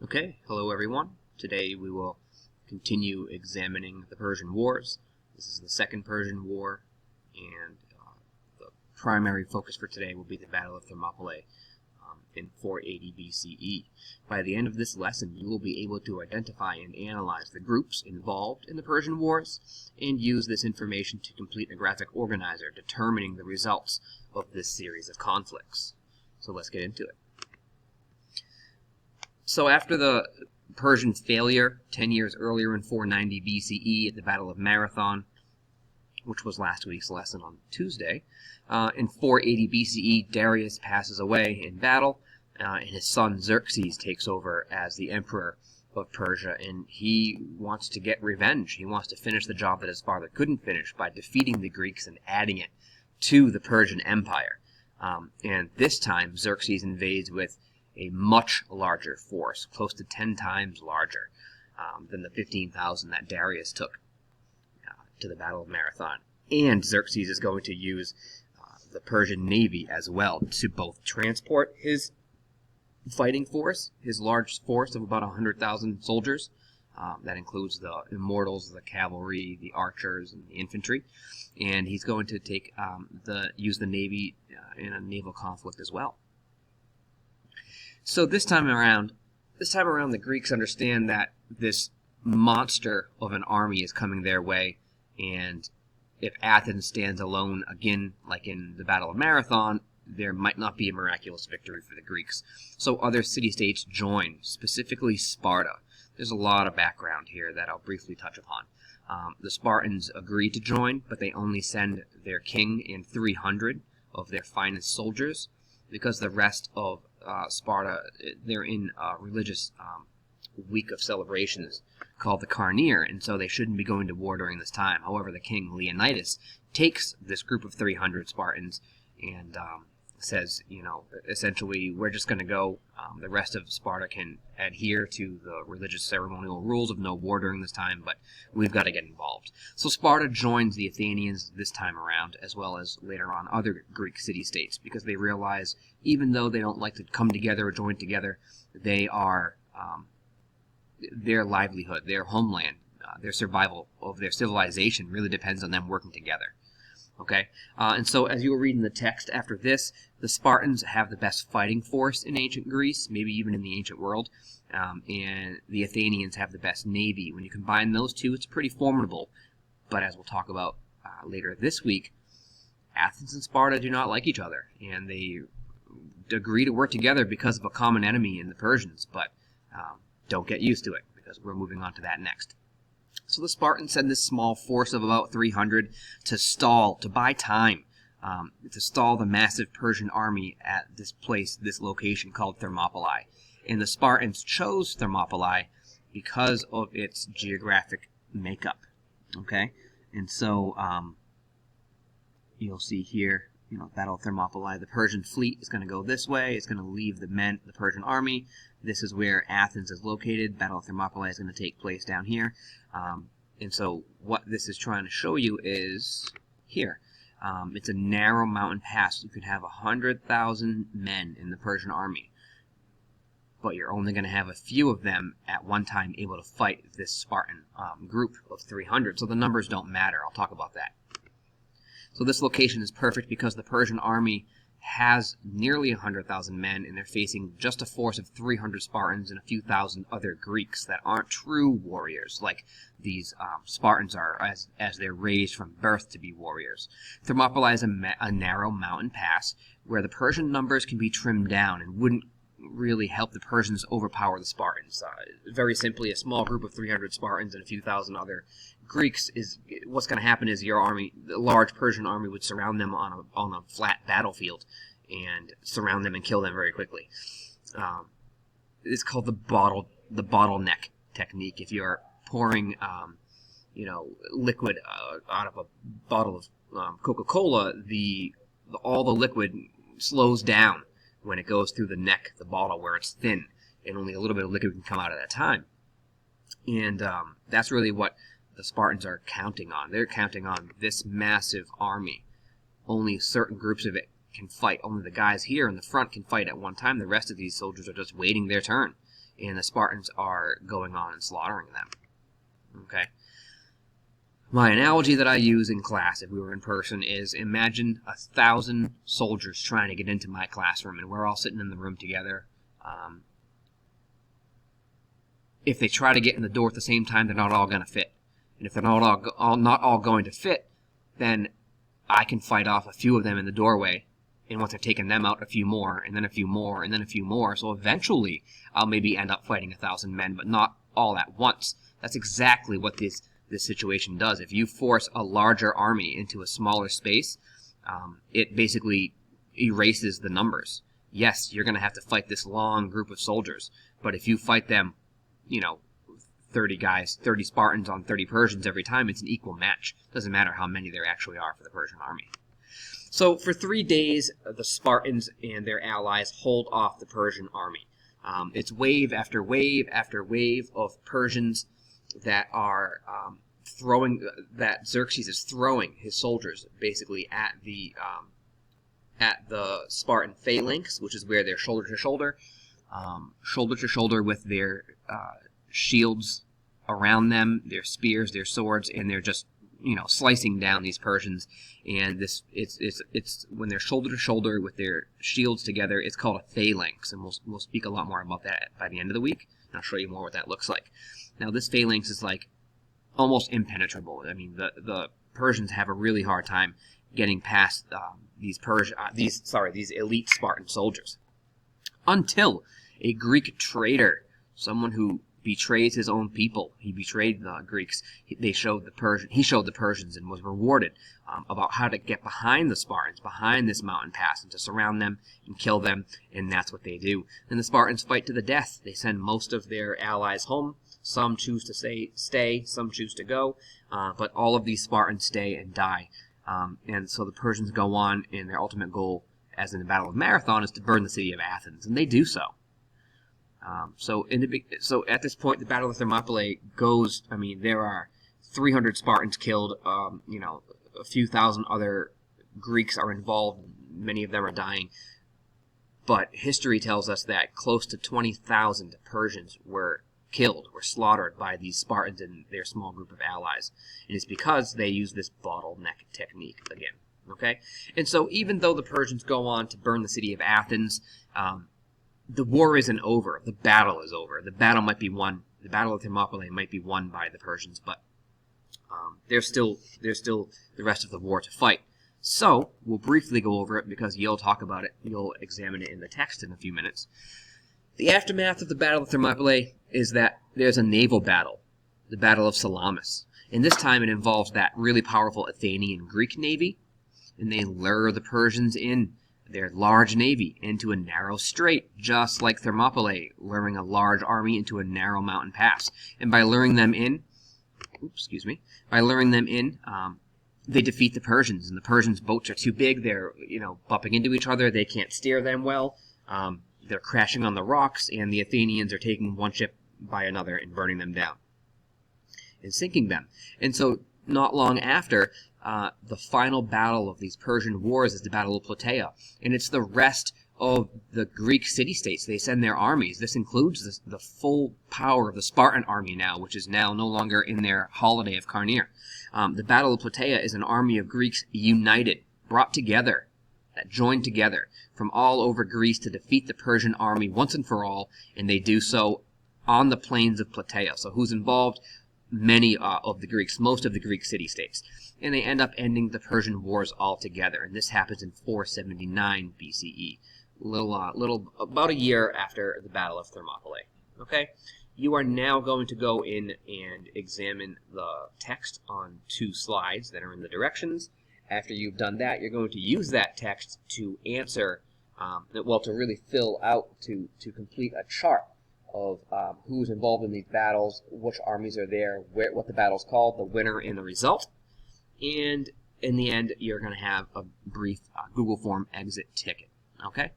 Okay, hello everyone. Today we will continue examining the Persian Wars. This is the Second Persian War, and the primary focus for today will be the Battle of Thermopylae in 480 BCE. By the end of this lesson, you will be able to identify and analyze the groups involved in the Persian Wars, and use this information to complete a graphic organizer determining the results of this series of conflicts. So let's get into it. So after the Persian failure 10 years earlier in 490 BCE at the Battle of Marathon, which was last week's lesson on Tuesday, in 480 BCE, Darius passes away in battle, and his son Xerxes takes over as the emperor of Persia, and he wants to get revenge. He wants to finish the job that his father couldn't finish by defeating the Greeks and adding it to the Persian Empire. And this time, Xerxes invades with a much larger force, close to 10 times larger than the 15,000 that Darius took to the Battle of Marathon. And Xerxes is going to use the Persian navy as well to both transport his fighting force, his large force of about 100,000 soldiers. That includes the immortals, the cavalry, the archers, and the infantry. And he's going to take use the navy in a naval conflict as well. So this time around, the Greeks understand that this monster of an army is coming their way, and if Athens stands alone again, like in the Battle of Marathon, there might not be a miraculous victory for the Greeks. So other city-states join, specifically Sparta. There's a lot of background here that I'll briefly touch upon. The Spartans agree to join, but they only send their king and 300 of their finest soldiers, because the rest of Sparta, they're in a religious week of celebrations called the Carneer, and so they shouldn't be going to war during this time. However, the king Leonidas takes this group of 300 Spartans and says, essentially, we're just going to go. The rest of Sparta can adhere to the religious ceremonial rules of no war during this time, but we've got to get involved. So Sparta joins the Athenians this time around, as well as later on other Greek city-states, because they realize, even though they don't like to come together or join together, they are their livelihood, their homeland, their survival of their civilization really depends on them working together. Okay, and so as you were reading the text after this, the Spartans have the best fighting force in ancient Greece, maybe even in the ancient world, and the Athenians have the best navy. When you combine those two, it's pretty formidable. But as we'll talk about later this week, Athens and Sparta do not like each other, and they agree to work together because of a common enemy in the Persians, but don't get used to it, because we're moving on to that next. So the Spartans send this small force of about 300 to stall, to buy time, to stall the massive Persian army at this place, this location called Thermopylae. And the Spartans chose Thermopylae because of its geographic makeup. Okay, and so you'll see here, Battle of Thermopylae. The Persian fleet is going to go this way. It's going to leave the Persian army. This is where Athens is located. Battle of Thermopylae is going to take place down here. And so what this is trying to show you is here. It's a narrow mountain pass. You could have 100,000 men in the Persian army, but you're only going to have a few of them at one time able to fight this Spartan group of 300. So the numbers don't matter. I'll talk about that. So this location is perfect because the Persian army has nearly 100,000 men, and they're facing just a force of 300 Spartans and a few thousand other Greeks that aren't true warriors, like these Spartans are, as they're raised from birth to be warriors. Thermopylae is a narrow mountain pass where the Persian numbers can be trimmed down and wouldn't really help the Persians overpower the Spartans. Very simply, a small group of 300 Spartans and a few thousand other Greeks is what's going to happen is your army, the large Persian army, would surround them on a flat battlefield and surround them and kill them very quickly. It's called the bottleneck technique. If you're pouring liquid out of a bottle of Coca-Cola, all the liquid slows down when it goes through the neck of the bottle where it's thin, and only a little bit of liquid can come out at a time. And that's really what the Spartans are counting on. They're counting on this massive army. Only certain groups of it can fight. Only the guys here in the front can fight at one time. The rest of these soldiers are just waiting their turn. and the Spartans are going on and slaughtering them. Okay. My analogy that I use in class, if we were in person, is imagine 1,000 soldiers trying to get into my classroom, and we're all sitting in the room together. If they try to get in the door at the same time, they're not all going to fit. And if they're not all going to fit, then I can fight off a few of them in the doorway. And once I've taken them out, a few more, and then a few more, and then a few more. So eventually, I'll maybe end up fighting 1,000 men, but not all at once. That's exactly what this situation does. If you force a larger army into a smaller space, it basically erases the numbers. Yes, you're going to have to fight this long group of soldiers, but if you fight them, 30 guys, 30 Spartans on 30 Persians every time, it's an equal match. Doesn't matter how many there actually are for the Persian army. So for 3 days, the Spartans and their allies hold off the Persian army. It's wave after wave after wave of Persians that are that Xerxes is throwing his soldiers basically at the Spartan phalanx, which is where they're shoulder to shoulder with their shields around them, their spears, their swords, and they're just slicing down these Persians. And it's when they're shoulder to shoulder with their shields together, it's called a phalanx, and we'll speak a lot more about that by the end of the week. And I'll show you more what that looks like. Now this phalanx is like almost impenetrable. I mean, the Persians have a really hard time getting past these elite Spartan soldiers, until a Greek traitor, someone who betrays his own people. He betrayed the Greeks. He showed the Persians and was rewarded about how to get behind the Spartans, behind this mountain pass, and to surround them and kill them, and that's what they do. And the Spartans fight to the death. They send most of their allies home. Some choose to stay, some choose to go, but all of these Spartans stay and die. And so the Persians go on, and their ultimate goal, as in the Battle of Marathon, is to burn the city of Athens, and they do so. So at this point, the Battle of Thermopylae goes. I mean, there are 300 Spartans killed. A few thousand other Greeks are involved. Many of them are dying. But history tells us that close to 20,000 Persians were killed, were slaughtered by these Spartans and their small group of allies. And it's because they use this bottleneck technique again. Okay, and so even though the Persians go on to burn the city of Athens, the war isn't over. The battle is over. The battle might be won. The Battle of Thermopylae might be won by the Persians, but there's still the rest of the war to fight. So we'll briefly go over it because you'll talk about it. You'll examine it in the text in a few minutes. The aftermath of the Battle of Thermopylae is that there's a naval battle, the Battle of Salamis, and this time it involves that really powerful Athenian Greek navy, and they lure the Persians in their large navy into a narrow strait, just like Thermopylae, luring a large army into a narrow mountain pass. And by luring them in, they defeat the Persians. And the Persians' boats are too big. They're, bumping into each other. They can't steer them well. They're crashing on the rocks, and the Athenians are taking one ship by another and burning them down and sinking them. And so, not long after, the final battle of these Persian wars is the Battle of Plataea, and it's the rest of the Greek city-states. They send their armies. This includes the full power of the Spartan army now, which is now no longer in their holiday of Carneer. The Battle of Plataea is an army of Greeks united, brought together, that joined together from all over Greece to defeat the Persian army once and for all, and they do so on the plains of Plataea. So who's involved? Many of the Greeks, most of the Greek city-states. And they end up ending the Persian wars altogether. And this happens in 479 BCE, about a year after the Battle of Thermopylae. Okay? You are now going to go in and examine the text on 2 slides that are in the directions. After you've done that, you're going to use that text to answer, to really fill out, to complete a chart of who's involved in these battles, which armies are there, what the battle's called, the winner, and the result. And in the end, you're going to have a brief Google form exit ticket. Okay?